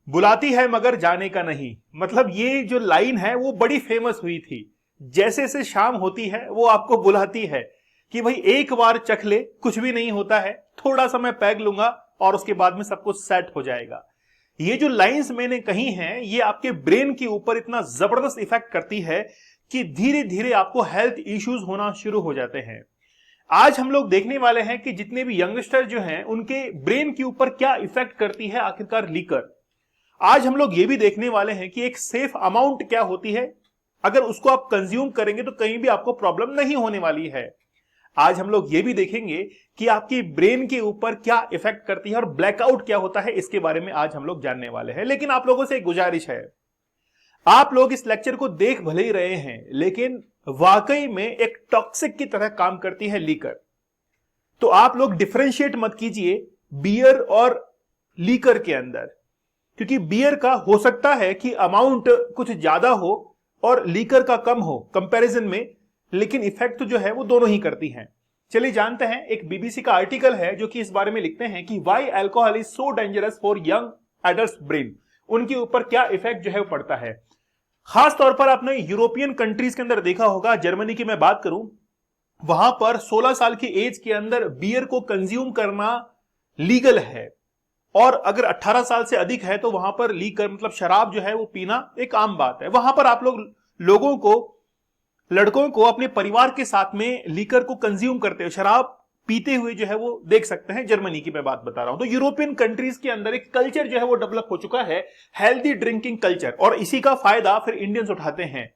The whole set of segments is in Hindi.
बुलाती है मगर जाने का नहीं। मतलब ये जो लाइन है वो बड़ी फेमस हुई थी। जैसे जैसे शाम होती है वो आपको बुलाती है कि भाई एक बार चख ले, कुछ भी नहीं होता है, थोड़ा सा मैं पैग लूंगा और उसके बाद में सब कुछ सेट हो जाएगा। ये जो लाइंस मैंने कही हैं ये आपके ब्रेन के ऊपर इतना जबरदस्त इफेक्ट करती है कि धीरे धीरे आपको हेल्थ इश्यूज होना शुरू हो जाते हैं। आज हम लोग देखने वाले हैं कि जितने भी यंगस्टर जो हैं उनके ब्रेन के ऊपर क्या इफेक्ट करती है आखिरकार लीकर। आज हम लोग ये भी देखने वाले हैं कि एक सेफ अमाउंट क्या होती है, अगर उसको आप कंज्यूम करेंगे तो कहीं भी आपको प्रॉब्लम नहीं होने वाली है। आज हम लोग ये भी देखेंगे कि आपकी ब्रेन के ऊपर क्या इफेक्ट करती है और ब्लैकआउट क्या होता है, इसके बारे में आज हम लोग जानने वाले हैं। लेकिन आप लोगों से एक गुजारिश है, आप लोग इस लेक्चर को देख भले ही रहे हैं लेकिन वाकई में एक टॉक्सिक की तरह काम करती है लीकर। तो आप लोग डिफरेंशिएट मत कीजिए बियर और लीकर के अंदर, क्योंकि बियर का हो सकता है कि अमाउंट कुछ ज्यादा हो और लीकर का कम हो कंपैरिजन में, लेकिन इफेक्ट तो जो है वो दोनों ही करती हैं। चलिए जानते हैं, एक बीबीसी का आर्टिकल है जो कि इस बारे में लिखते हैं कि why alcohol is so dangerous for young adults brain. उनके ऊपर क्या इफेक्ट जो है वो पड़ता है। खास तौर पर आपने यूरोपियन कंट्रीज के अंदर देखा होगा, जर्मनी की मैं बात करूं, वहां पर 16 साल की एज के अंदर बियर को कंज्यूम करना लीगल है, और अगर 18 साल से अधिक है तो वहां पर लीकर मतलब शराब जो है वो पीना एक आम बात है। वहां पर आप लोगों को, लड़कों को अपने परिवार के साथ में लीकर को कंज्यूम करते हुए, शराब पीते हुए जो है वो देख सकते हैं। जर्मनी की मैं बात बता रहा हूं। तो यूरोपियन कंट्रीज के अंदर एक कल्चर जो है वो डेवलप हो चुका है, हेल्दी ड्रिंकिंग कल्चर, और इसी का फायदा फिर इंडियंस उठाते हैं।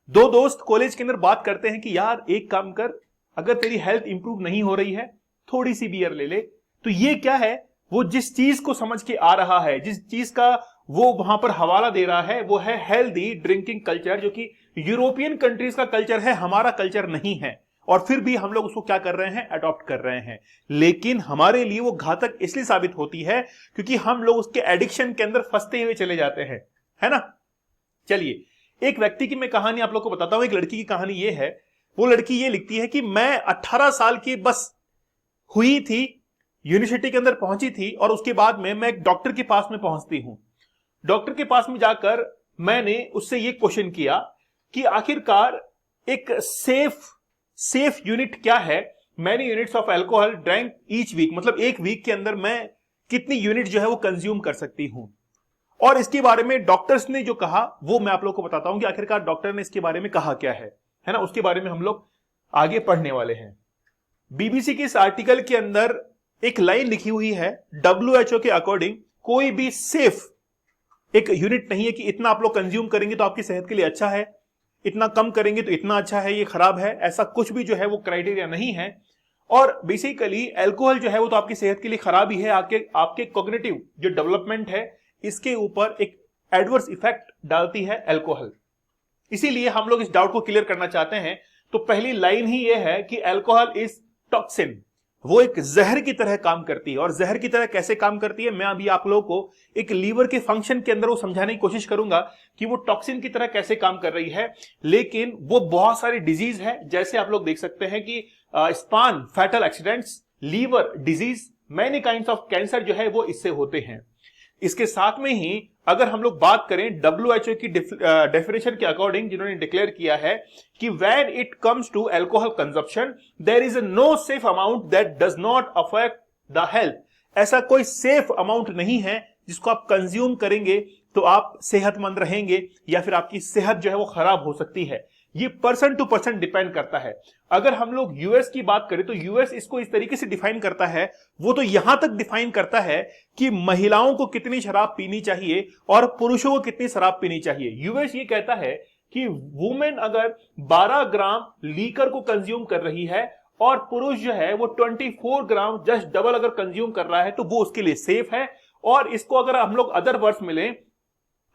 दो दोस्त कॉलेज के अंदर बात करते हैं कि यार एक काम कर, अगर तेरी हेल्थ इंप्रूव नहीं हो रही है थोड़ी सी बियर ले ले। तो ये क्या है, वो जिस चीज को समझ के आ रहा है, जिस चीज का वो वहां पर हवाला दे रहा है, वो है हेल्दी ड्रिंकिंग कल्चर, जो कि यूरोपियन कंट्रीज का कल्चर है, हमारा कल्चर नहीं है। और फिर भी हम लोग उसको क्या कर रहे हैं, अडॉप्ट कर रहे हैं। लेकिन हमारे लिए वो घातक इसलिए साबित होती है क्योंकि हम लोग उसके एडिक्शन के अंदर फंसते हुए चले जाते हैं, है ना। चलिए एक व्यक्ति की मैं कहानी आप लोग को बताता हूं। एक लड़की की कहानी ये है, वो लड़की ये लिखती है कि मैं 18 साल की बस हुई थी, यूनिवर्सिटी के अंदर पहुंची थी, और उसके बाद में मैं एक डॉक्टर के पास में पहुंचती हूं। डॉक्टर के पास में जाकर मैंने उससे ये क्वेश्चन किया कि आखिरकार एक सेफ यूनिट क्या है, many units of alcohol drank each week, मतलब एक वीक के अंदर मैं कितनी यूनिट जो है वो कंज्यूम कर सकती हूं। और इसके बारे में डॉक्टर्स ने जो कहा वो मैं आप लोग को बताता हूं कि आखिरकार डॉक्टर ने इसके बारे में कहा क्या है ना। उसके बारे में हम लोग आगे पढ़ने वाले हैं। बीबीसी के इस आर्टिकल के अंदर एक लाइन लिखी हुई है, WHO के अकॉर्डिंग कोई भी सेफ एक यूनिट नहीं है कि इतना आप लोग कंज्यूम करेंगे तो आपकी सेहत के लिए अच्छा है, इतना कम करेंगे तो इतना अच्छा है, ये खराब है, ऐसा कुछ भी जो है वो क्राइटेरिया नहीं है। और बेसिकली अल्कोहल जो है वो तो आपकी सेहत के लिए खराब ही है, आपके कॉग्निटिव जो डेवलपमेंट है इसके ऊपर एक एडवर्स इफेक्ट डालती है अल्कोहल। इसीलिए हम लोग इस डाउट को क्लियर करना चाहते हैं। तो पहली लाइन ही यह है कि अल्कोहल इज टॉक्सिन, वो एक जहर की तरह काम करती है। और जहर की तरह कैसे काम करती है, मैं अभी आप लोगों को एक लीवर के फंक्शन के अंदर वो समझाने की कोशिश करूंगा कि वो टॉक्सिन की तरह कैसे काम कर रही है। लेकिन वो बहुत सारी डिजीज है, जैसे आप लोग देख सकते हैं कि स्पान fatal accidents, liver disease, many kinds of cancer जो है वो इससे होते हैं। इसके साथ में ही अगर हम लोग बात करें WHO की डेफिनेशन के अकॉर्डिंग, जिन्होंने डिक्लेयर किया है कि when it comes to alcohol consumption there is no safe amount that does not affect the health. ऐसा कोई सेफ अमाउंट नहीं है जिसको आप कंज्यूम करेंगे तो आप सेहतमंद रहेंगे या फिर आपकी सेहत जो है वो खराब हो सकती है। ये पर्सन टू पर्सन डिपेंड करता है। अगर हम लोग यूएस की बात करें तो यूएस इसको इस तरीके से डिफाइन करता है, वो तो यहां तक डिफाइन करता है कि महिलाओं को कितनी शराब पीनी चाहिए और पुरुषों को कितनी शराब पीनी चाहिए। यूएस ये कहता है कि वुमेन अगर 12 ग्राम लीकर को कंज्यूम कर रही है और पुरुष जो है वो 24 ग्राम, जस्ट डबल अगर कंज्यूम कर रहा है तो वो उसके लिए सेफ है। और इसको अगर हम लोग अदर वर्ड्स में लें,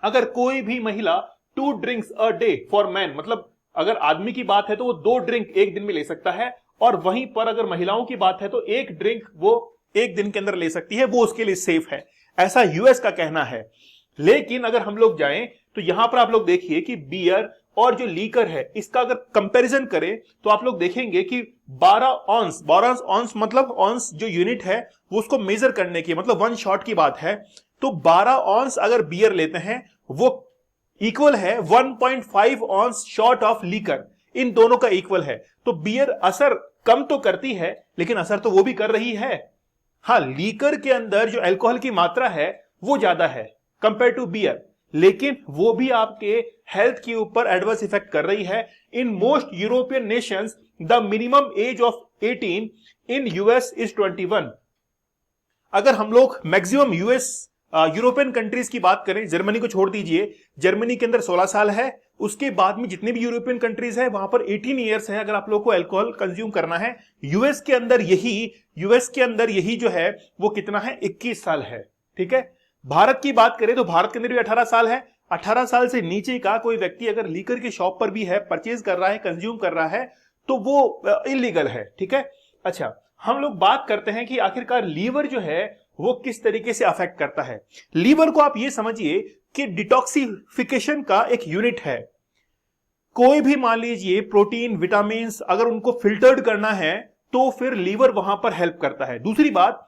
अगर कोई भी महिला 2 drinks a day for man, मतलब अगर आदमी की बात है तो वो 2 ड्रिंक एक दिन में ले सकता है, और वहीं पर अगर महिलाओं की बात है तो 1 ड्रिंक वो एक दिन के अंदर ले सकती है, वो उसके लिए सेफ है, ऐसा यूएस का कहना है। लेकिन अगर हम लोग जाएं तो यहां पर आप लोग देखिए कि बियर और जो लीकर है इसका अगर कंपैरिजन करें तो आप लोग देखेंगे कि 12 ऑन्स मतलब ऑन्स जो यूनिट है वो उसको मेजर करने की, मतलब 1 शॉट की बात है, तो 12 ऑन्स अगर बियर लेते हैं वो इक्वल है 1.5 ऑन्स शॉर्ट ऑफ लीकर, इन दोनों का इक्वल है। तो बियर असर कम तो करती है लेकिन असर तो वो भी कर रही है। हाँ, लीकर के अंदर जो अल्कोहल की मात्रा है वो ज्यादा है कंपेयर टू बियर, लेकिन वो भी आपके हेल्थ के ऊपर एडवर्स इफेक्ट कर रही है। In most European Nations the minimum age of 18, in US is 21। अगर हम लोग मैक्सिमम यूरोपियन कंट्रीज की बात करें, जर्मनी को छोड़ दीजिए, जर्मनी के अंदर 16 साल है, उसके बाद में जितने भी यूरोपियन कंट्रीज है वहां पर 18 ईयर्स है अगर आप लोग को अल्कोहल कंज्यूम करना है। यूएस के अंदर यही जो है वो कितना है, 21 साल है। ठीक है, भारत की बात करें तो भारत के अंदर भी 18 साल है। 18 साल से नीचे का कोई व्यक्ति अगर लीकर की शॉप पर भी है, परचेज कर रहा है, कंज्यूम कर रहा है, तो वो इलीगल है। ठीक है, अच्छा हम लोग बात करते हैं कि आखिरकार लीवर जो है वो किस तरीके से अफेक्ट करता है। लीवर को आप ये समझिए कि डिटॉक्सिफिकेशन का एक यूनिट है। कोई भी मान लीजिए प्रोटीन, विटामिन अगर उनको फिल्टर्ड करना है तो फिर लीवर वहां पर हेल्प करता है। दूसरी बात,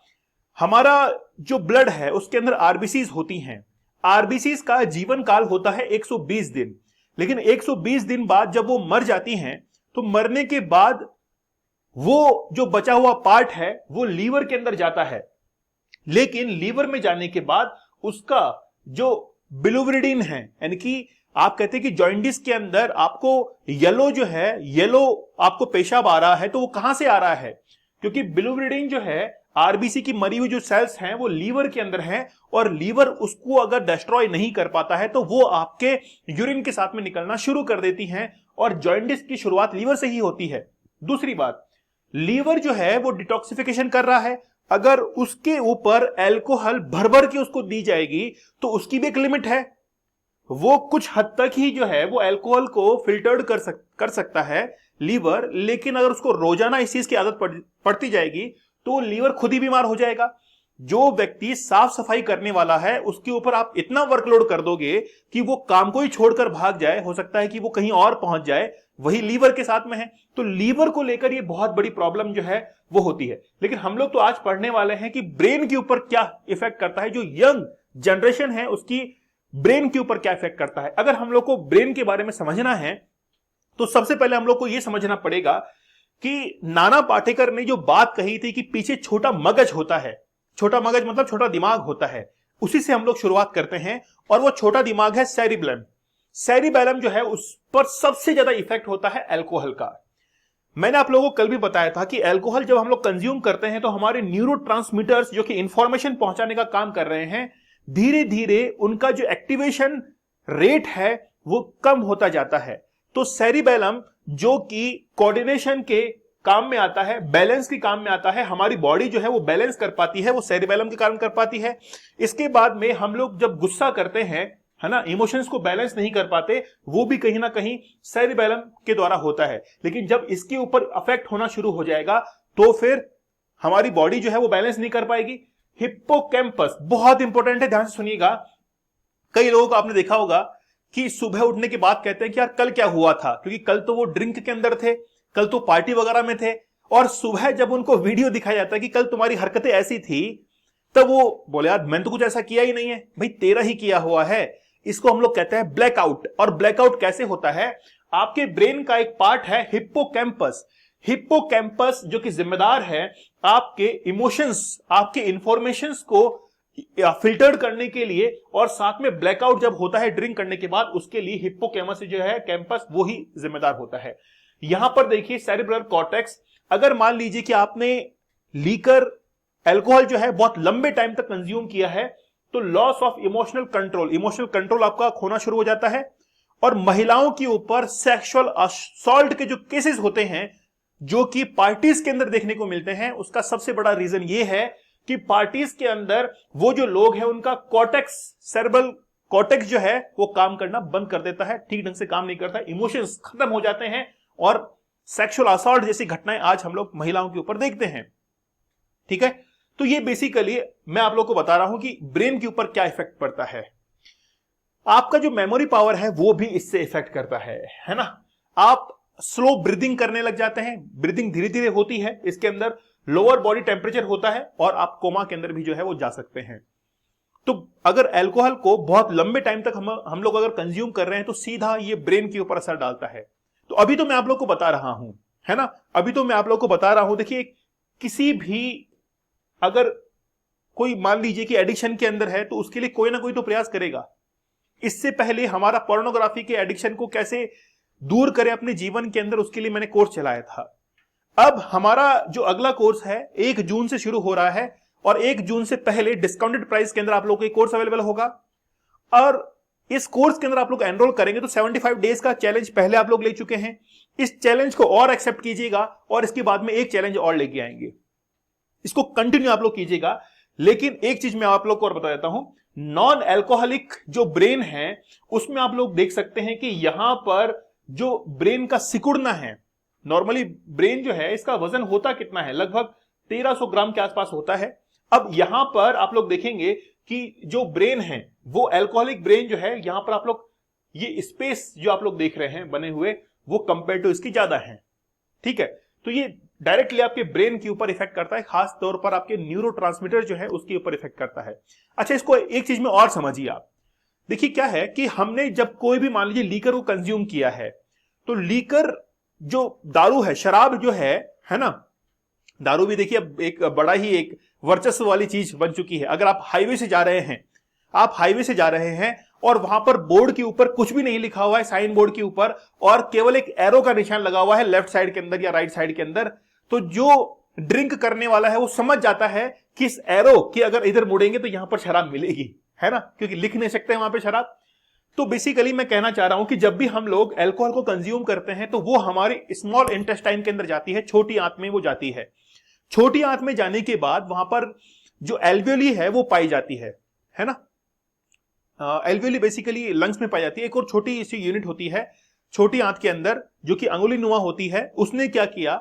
हमारा जो ब्लड है उसके अंदर आरबीसीज होती हैं। आरबीसीज का जीवन काल होता है 120 दिन, लेकिन 120 दिन बाद जब वो मर जाती हैं तो मरने के बाद वो जो बचा हुआ पार्ट है वो लीवर के अंदर जाता है, लेकिन लीवर में जाने के बाद उसका जो बिलिरुबिन है, यानी कि आप कहते हैं कि जॉइंडिस के अंदर आपको येलो आपको पेशाब आ रहा है, तो वो कहां से आ रहा है? क्योंकि बिलिरुबिन जो है आरबीसी की मरी हुई जो सेल्स हैं वो लीवर के अंदर हैं, और लीवर उसको अगर डिस्ट्रॉय नहीं कर पाता है तो वो आपके यूरिन के साथ में निकलना शुरू कर देती हैं, और जॉइंडिस की शुरुआत लीवर से ही होती है। दूसरी बात, लीवर जो है वो डिटॉक्सिफिकेशन कर रहा है, अगर उसके ऊपर अल्कोहल भर भर के उसको दी जाएगी तो उसकी भी एक लिमिट है। वो कुछ हद तक ही जो है वो अल्कोहल को फिल्टर्ड कर सकता है लीवर, लेकिन अगर उसको रोजाना इस चीज की आदत पड़ती जाएगी तो लीवर खुद ही बीमार हो जाएगा। जो व्यक्ति साफ सफाई करने वाला है उसके ऊपर आप इतना वर्कलोड कर दोगे कि वो काम को ही छोड़कर भाग जाए, हो सकता है कि वो कहीं और पहुंच जाए, वही लीवर के साथ में है। तो लीवर को लेकर ये बहुत बड़ी प्रॉब्लम जो है वो होती है। लेकिन हम लोग तो आज पढ़ने वाले हैं कि ब्रेन के ऊपर क्या इफेक्ट करता है, जो यंग जनरेशन है उसकी ब्रेन के ऊपर क्या इफेक्ट करता है। अगर हम लोग को ब्रेन के बारे में समझना है तो सबसे पहले हम लोग को यह समझना पड़ेगा कि नाना पाटेकर ने जो बात कही थी कि पीछे छोटा मगज होता है, छोटा मगज मतलब छोटा दिमाग होता है, उसी से हम लोग शुरुआत करते हैं। और वो छोटा दिमाग है सेरिबेलम। सेरिबेलम जो है उस पर सबसे ज्यादा इफेक्ट होता है अल्कोहल का। मैंने आप लोगों को कल भी बताया था कि अल्कोहल जब हम लोग कंज्यूम करते हैं तो हमारे न्यूरोट्रांसमीटर्स जो कि इंफॉर्मेशन पहुंचाने का काम कर रहे हैं, धीरे धीरे उनका जो एक्टिवेशन रेट है वो कम होता जाता है। तो सेरिबेलम जो कि कोऑर्डिनेशन के काम में आता है, बैलेंस के काम में आता है, हमारी बॉडी जो है वो बैलेंस कर पाती है, वो सेरिबेलम के कारण कर पाती है। इसके बाद में हम लोग जब गुस्सा करते हैं, है ना, इमोशंस को बैलेंस नहीं कर पाते, वो भी कहीं ना कहीं सेरिबेलम के द्वारा होता है। लेकिन जब इसके ऊपर अफेक्ट होना शुरू हो जाएगा तो फिर हमारी बॉडी जो है वो बैलेंस नहीं कर पाएगी। हिप्पोकैम्पस बहुत इंपॉर्टेंट है, ध्यान से सुनिएगा। कई लोगों को आपने देखा होगा कि सुबह उठने के बाद कहते हैं कि यार कल क्या हुआ था, क्योंकि कल तो वो ड्रिंक के अंदर थे, कल तो पार्टी वगैरह में थे, और सुबह जब उनको वीडियो दिखाया जाता है कि कल तुम्हारी हरकतें ऐसी थी, तब वो बोले यार मैंने तो कुछ ऐसा किया ही नहीं है। भाई तेरा ही किया हुआ है। इसको हम लोग कहते हैं ब्लैकआउट। और ब्लैकआउट कैसे होता है? आपके ब्रेन का एक पार्ट है हिप्पोकैम्पस। हिप्पोकैम्पस जो कि जिम्मेदार है आपके इमोशंस, आपके इंफॉर्मेशंस को फिल्टर्ड करने के लिए, और साथ में ब्लैकआउट जब होता है ड्रिंक करने के बाद, उसके लिए हिप्पोकैम्पस जो है कैंपस वो ही जिम्मेदार होता है। यहां पर देखिए सेरिब्रल कॉर्टेक्स, अगर मान लीजिए कि आपने लीकर अल्कोहल जो है बहुत लंबे टाइम तक कंज्यूम किया है तो लॉस ऑफ इमोशनल कंट्रोल आपका खोना शुरू हो जाता है। और महिलाओं के ऊपर सेक्सुअल असॉल्ट के जो केसेस होते हैं जो कि पार्टीज के अंदर देखने को मिलते हैं, उसका सबसे बड़ा रीजन ये है कि पार्टीज के अंदर वो जो लोग हैं उनका कॉर्टेक्स, सेरेब्रल कॉर्टेक्स जो है वो काम करना बंद कर देता है, ठीक ढंग से काम नहीं करता, इमोशंस खत्म हो जाते हैं, और सेक्सुअल असॉल्ट जैसी घटनाएं आज हम लोग महिलाओं के ऊपर देखते हैं। ठीक है, तो ये बेसिकली मैं आप लोग को बता रहा हूं कि ब्रेन के ऊपर क्या इफेक्ट पड़ता है। आपका जो मेमोरी पावर है वो भी इससे इफेक्ट करता है ना। आप स्लो ब्रीदिंग करने लग जाते हैं, ब्रीदिंग धीरे धीरे होती है, इसके अंदर लोअर बॉडी टेम्परेचर होता है, और आप कोमा के अंदर भी जो है वो जा सकते हैं। तो अगर अल्कोहल को बहुत लंबे टाइम तक हम लोग अगर कंज्यूम कर रहे हैं तो सीधा ये ब्रेन के ऊपर असर डालता है। तो अभी तो मैं आप लोग को बता रहा हूं, है ना, अभी तो मैं आप लोग को बता रहा हूं। देखिए, किसी भी अगर कोई मान लीजिए कि एडिक्शन के अंदर है तो उसके लिए कोई ना कोई तो प्रयास करेगा। इससे पहले हमारा पोर्नोग्राफी के एडिक्शन को कैसे दूर करें अपने जीवन के अंदर, उसके लिए मैंने कोर्स चलाया था। अब हमारा जो अगला कोर्स है 1 जून से शुरू हो रहा है और 1 जून से पहले डिस्काउंटेड प्राइस के अंदर आप लोगों को एक कोर्स अवेलेबल होगा। और इस कोर्स के अंदर आप लोग एनरोल करेंगे तो 75 डेज का चैलेंज पहले आप लोग ले चुके हैं। इस चैलेंज को और एक्सेप्ट कीजिएगा और इसके बाद में एक चैलेंज और लेके आएंगे, इसको कंटिन्यू आप लोग कीजिएगा। लेकिन एक चीज मैं आप लोग को और बता देता हूं, नॉन एल्कोहलिक जो ब्रेन है उसमें आप लोग देख सकते हैं कि यहां पर जो ब्रेन का सिकुड़ना है, नॉर्मली ब्रेन जो है इसका वजन होता कितना है, लगभग 1300 ग्राम के आसपास होता है। अब यहां पर आप लोग देखेंगे कि जो ब्रेन है वो एल्कोहलिक ब्रेन जो है, यहां पर आप लोग ये स्पेस जो आप लोग देख रहे हैं बने हुए वो कंपेयर टू इसकी ज्यादा है, ठीक है। तो ये डायरेक्टली आपके ब्रेन के ऊपर इफेक्ट करता है, खास तौर पर आपके न्यूरोट्रांसमीटर जो है उसके ऊपर इफेक्ट करता है। अच्छा, इसको एक चीज में और समझिए आप। देखिए क्या है कि हमने जब कोई भी मान लीजिए लीकर को कंज्यूम किया है तो लीकर जो दारू है, शराब जो है ना, दारू भी देखिए अब एक बड़ा ही एक वर्चस्व वाली चीज बन चुकी है। अगर आप हाईवे से जा रहे हैं और वहां पर बोर्ड के ऊपर कुछ भी नहीं लिखा हुआ है, साइन बोर्ड के ऊपर, और केवल एक एरो का निशान लगा हुआ है लेफ्ट साइड के अंदर या राइट साइड के अंदर, तो जो ड्रिंक करने वाला है वो समझ जाता है कि इस एरो की अगर इधर मुड़ेंगे तो यहां पर शराब मिलेगी, है ना, क्योंकि लिख नहीं सकते वहां पे शराब। तो बेसिकली मैं कहना चाह रहा हूं कि जब भी हम लोग अल्कोहल को कंज्यूम करते हैं तो वो हमारे स्मॉल इंटेस्टाइन के अंदर जाती है, छोटी आंत में वो जाती है। छोटी आंत में जाने के बाद वहां पर जो एल्वियोली है वो पाई जाती है ना। एल्वियोली बेसिकली लंग्स में पाई जाती है। एक और छोटी सी यूनिट होती है छोटी आंत के अंदर जो कि अंगुली नुमा होती है। उसने क्या किया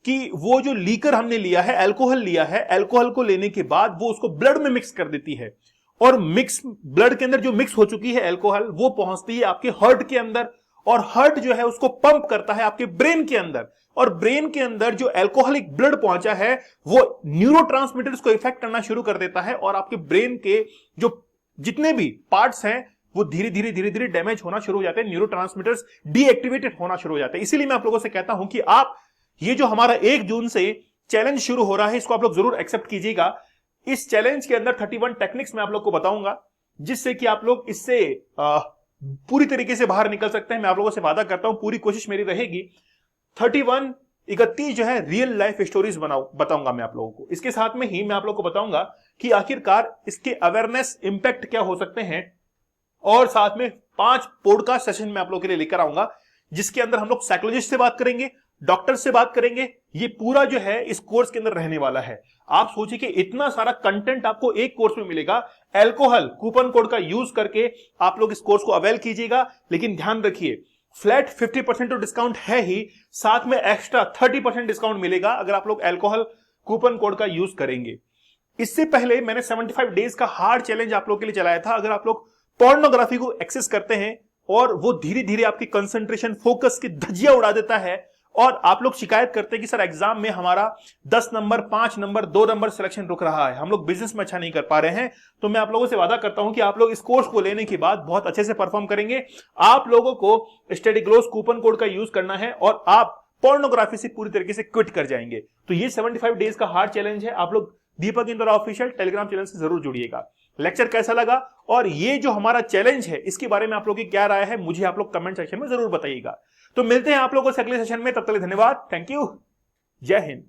कि वो जो लीकर हमने लिया है, अल्कोहल लिया है, अल्कोहल को लेने के बाद वो उसको ब्लड में मिक्स कर देती है और मिक्स ब्लड के अंदर जो मिक्स हो चुकी है अल्कोहल वो पहुंचती है आपके हार्ट के अंदर और हार्ट जो है उसको पंप करता है आपके ब्रेन के अंदर। और ब्रेन के अंदर जो अल्कोहलिक ब्लड पहुंचा है वो न्यूरोट्रांसमीटर्स को इफेक्ट करना शुरू कर देता है और आपके ब्रेन के जो जितने भी पार्ट्स हैं वो धीरे धीरे डैमेज होना शुरू हो जाते हैं, न्यूरोट्रांसमीटर्स डीएक्टिवेटेड होना शुरू हो जाते हैं। इसीलिए मैं आप लोगों से कहता हूं कि आप ये जो हमारा 1 जून से चैलेंज शुरू हो रहा है इसको आप लोग जरूर एक्सेप्ट कीजिएगा। इस चैलेंज के अंदर 31 टेक्निक्स मैं आप लोग को बताऊंगा जिससे कि आप लोग इससे पूरी तरीके से बाहर निकल सकते हैं। मैं आप लोगों से वादा करता हूं, पूरी कोशिश मेरी रहेगी 31 जो है रियल लाइफ स्टोरीज बताऊंगा मैं आप लोगों को। इसके साथ में ही मैं आप लोगों को बताऊंगा कि आखिरकार इसके अवेयरनेस इंपैक्ट क्या हो सकते हैं और साथ में 5 पॉडकास्ट सेशन मैं आप लोगों के लिए लेकर आऊंगा जिसके अंदर हम लोग साइकोलॉजिस्ट से बात करेंगे, डॉक्टर से बात करेंगे। ये पूरा जो है इस कोर्स के अंदर रहने वाला है। आप सोचिए कि इतना सारा कंटेंट आपको एक कोर्स में मिलेगा। अल्कोहल कूपन कोड का यूज करके आप लोग इस कोर्स को अवेल कीजिएगा, लेकिन ध्यान रखिए फ्लैट 50% तो डिस्काउंट है ही, साथ में एक्स्ट्रा 30% डिस्काउंट मिलेगा अगर आप लोग अल्कोहल कूपन कोड का यूज करेंगे। इससे पहले मैंने 75 डेज का हार्ड चैलेंज आप लोग के लिए चलाया था। अगर आप लोग पोर्नोग्राफी को एक्सेस करते हैं और वो धीरे धीरे आपकी कंसंट्रेशन फोकस की धज्जियां उड़ा देता है और आप लोग शिकायत करते हैं कि सर एग्जाम में हमारा 10 नंबर 5 नंबर 2 नंबर सिलेक्शन रुक रहा है, हम लोग बिजनेस में अच्छा नहीं कर पा रहे हैं, तो मैं आप लोगों से वादा करता हूं कि आप लोग इस कोर्स को लेने के बाद बहुत अच्छे से परफॉर्म करेंगे। आप लोगों को स्टडी ग्लोस कूपन कोड का यूज करना है और आप पोर्नोग्राफी से पूरी तरीके से क्विट कर जाएंगे। तो ये 75 डेज का हार्ड चैलेंज है। आप लोग दीपक इंदौरा ऑफिशियल टेलीग्राम चैनल से जरूर जुड़िएगा। लेक्चर कैसा लगा और ये जो हमारा चैलेंज है इसके बारे में आप लोगों की क्या राय है मुझे आप लोग कमेंट सेक्शन में जरूर बताइएगा। तो मिलते हैं आप लोगों से अगले सेशन में, तब तक के लिए धन्यवाद, थैंक यू, जय हिंद।